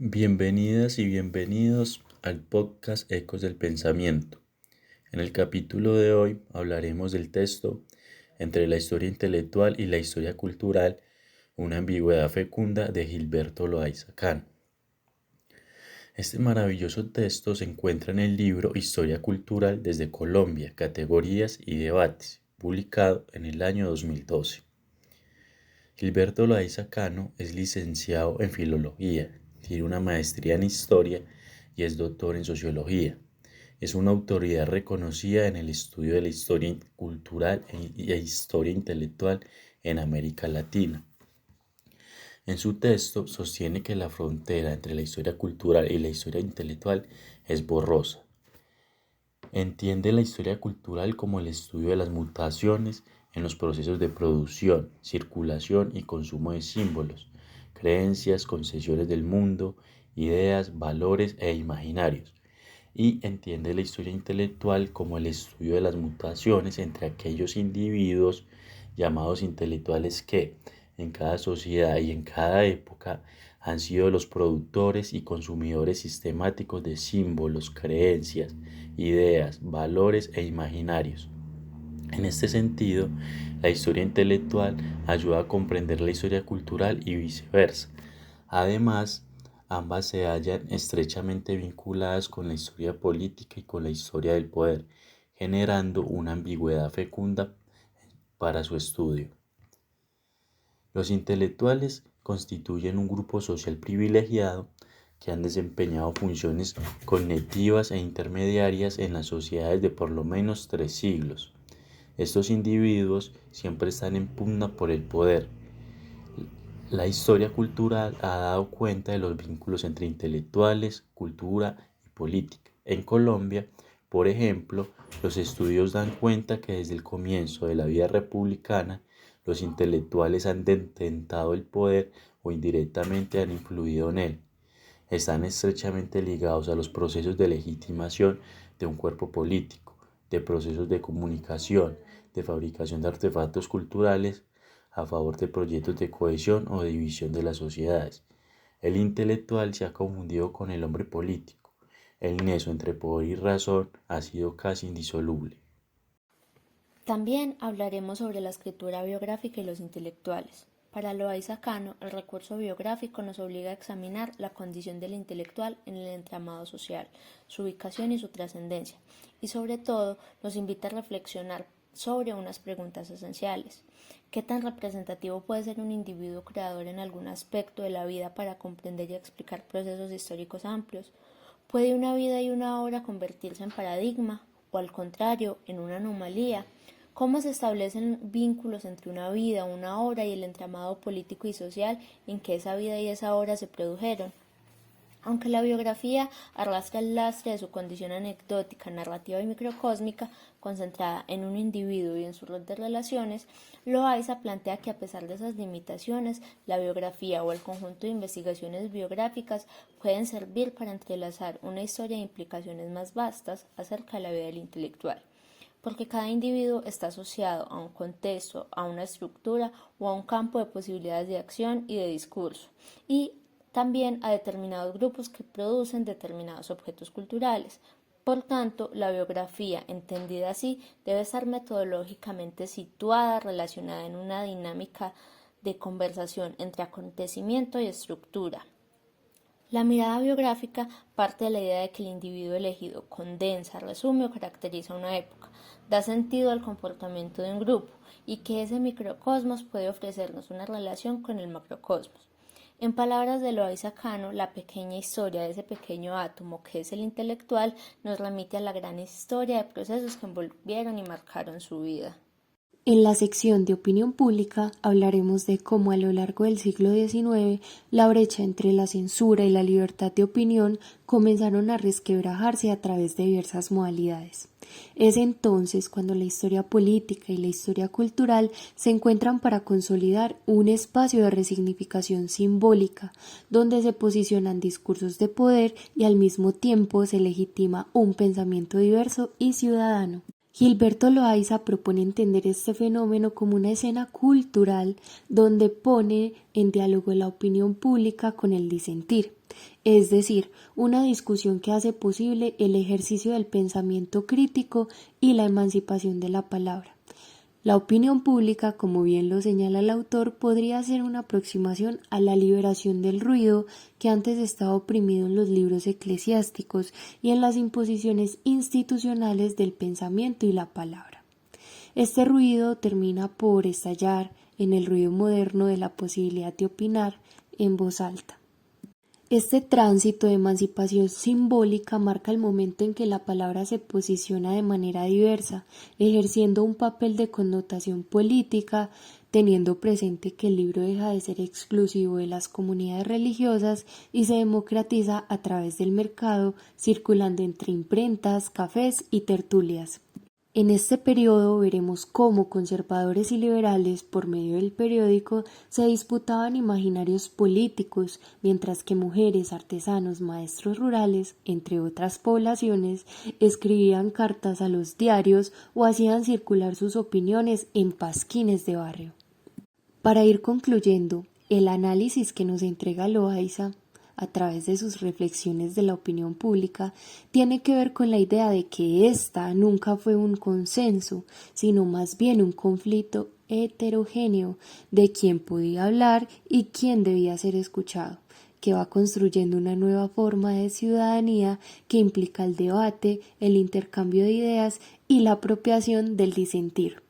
Bienvenidas y bienvenidos al podcast Ecos del Pensamiento. En el capítulo de hoy hablaremos del texto Entre la historia intelectual y la historia cultural, una ambigüedad fecunda de Gilberto Loaiza Cano. Este maravilloso texto se encuentra en el libro Historia Cultural desde Colombia, Categorías y Debates, publicado en el año 2012. Gilberto Loaiza Cano es licenciado en Filología, tiene una maestría en Historia y es doctor en Sociología. Es una autoridad reconocida en el estudio de la historia cultural e historia intelectual en América Latina. En su texto sostiene que la frontera entre la historia cultural y la historia intelectual es borrosa. Entiende la historia cultural como el estudio de las mutaciones en los procesos de producción, circulación y consumo de símbolos, creencias, concepciones del mundo, ideas, valores e imaginarios. Y entiende la historia intelectual como el estudio de las mutaciones entre aquellos individuos llamados intelectuales que, en cada sociedad y en cada época, han sido los productores y consumidores sistemáticos de símbolos, creencias, ideas, valores e imaginarios. En este sentido, la historia intelectual ayuda a comprender la historia cultural y viceversa. Además, ambas se hallan estrechamente vinculadas con la historia política y con la historia del poder, generando una ambigüedad fecunda para su estudio. Los intelectuales constituyen un grupo social privilegiado que han desempeñado funciones cognitivas e intermediarias en las sociedades de por lo menos 3 siglos. Estos individuos siempre están en pugna por el poder. La historia cultural ha dado cuenta de los vínculos entre intelectuales, cultura y política. En Colombia, por ejemplo, los estudios dan cuenta que desde el comienzo de la vida republicana, los intelectuales han detentado el poder o indirectamente han influido en él. Están estrechamente ligados a los procesos de legitimación de un cuerpo político, de procesos de comunicación, de fabricación de artefactos culturales a favor de proyectos de cohesión o de división de las sociedades. El intelectual se ha confundido con el hombre político. El nexo entre poder y razón ha sido casi indisoluble. También hablaremos sobre la escritura biográfica y los intelectuales. Para Loaiza Cano, el recurso biográfico nos obliga a examinar la condición del intelectual en el entramado social, su ubicación y su trascendencia, y sobre todo nos invita a reflexionar sobre unas preguntas esenciales. ¿Qué tan representativo puede ser un individuo creador en algún aspecto de la vida para comprender y explicar procesos históricos amplios? ¿Puede una vida y una obra convertirse en paradigma o al contrario, en una anomalía? ¿Cómo se establecen vínculos entre una vida, una obra y el entramado político y social en que esa vida y esa obra se produjeron? Aunque la biografía arrastra el lastre de su condición anecdótica, narrativa y microcósmica, concentrada en un individuo y en su red de relaciones, Loaiza plantea que a pesar de esas limitaciones, la biografía o el conjunto de investigaciones biográficas pueden servir para entrelazar una historia de implicaciones más vastas acerca de la vida del intelectual, porque cada individuo está asociado a un contexto, a una estructura o a un campo de posibilidades de acción y de discurso, y también a determinados grupos que producen determinados objetos culturales. Por tanto, la biografía, entendida así, debe estar metodológicamente situada, relacionada en una dinámica de conversación entre acontecimiento y estructura. La mirada biográfica parte de la idea de que el individuo elegido condensa, resume o caracteriza una época, da sentido al comportamiento de un grupo y que ese microcosmos puede ofrecernos una relación con el macrocosmos. En palabras de Loaiza Cano, la pequeña historia de ese pequeño átomo que es el intelectual nos remite a la gran historia de procesos que envolvieron y marcaron su vida. En la sección de opinión pública hablaremos de cómo a lo largo del siglo XIX la brecha entre la censura y la libertad de opinión comenzaron a resquebrajarse a través de diversas modalidades. Es entonces cuando la historia política y la historia cultural se encuentran para consolidar un espacio de resignificación simbólica, donde se posicionan discursos de poder y al mismo tiempo se legitima un pensamiento diverso y ciudadano. Gilberto Loaiza propone entender este fenómeno como una escena cultural donde pone en diálogo la opinión pública con el disentir, es decir, una discusión que hace posible el ejercicio del pensamiento crítico y la emancipación de la palabra. La opinión pública, como bien lo señala el autor, podría ser una aproximación a la liberación del ruido que antes estaba oprimido en los libros eclesiásticos y en las imposiciones institucionales del pensamiento y la palabra. Este ruido termina por estallar en el ruido moderno de la posibilidad de opinar en voz alta. Este tránsito de emancipación simbólica marca el momento en que la palabra se posiciona de manera diversa, ejerciendo un papel de connotación política, teniendo presente que el libro deja de ser exclusivo de las comunidades religiosas y se democratiza a través del mercado, circulando entre imprentas, cafés y tertulias. En este periodo veremos cómo conservadores y liberales, por medio del periódico, se disputaban imaginarios políticos, mientras que mujeres, artesanos, maestros rurales, entre otras poblaciones, escribían cartas a los diarios o hacían circular sus opiniones en pasquines de barrio. Para ir concluyendo, el análisis que nos entrega Loaiza a través de sus reflexiones de la opinión pública, tiene que ver con la idea de que ésta nunca fue un consenso, sino más bien un conflicto heterogéneo de quién podía hablar y quién debía ser escuchado, que va construyendo una nueva forma de ciudadanía que implica el debate, el intercambio de ideas y la apropiación del disentir.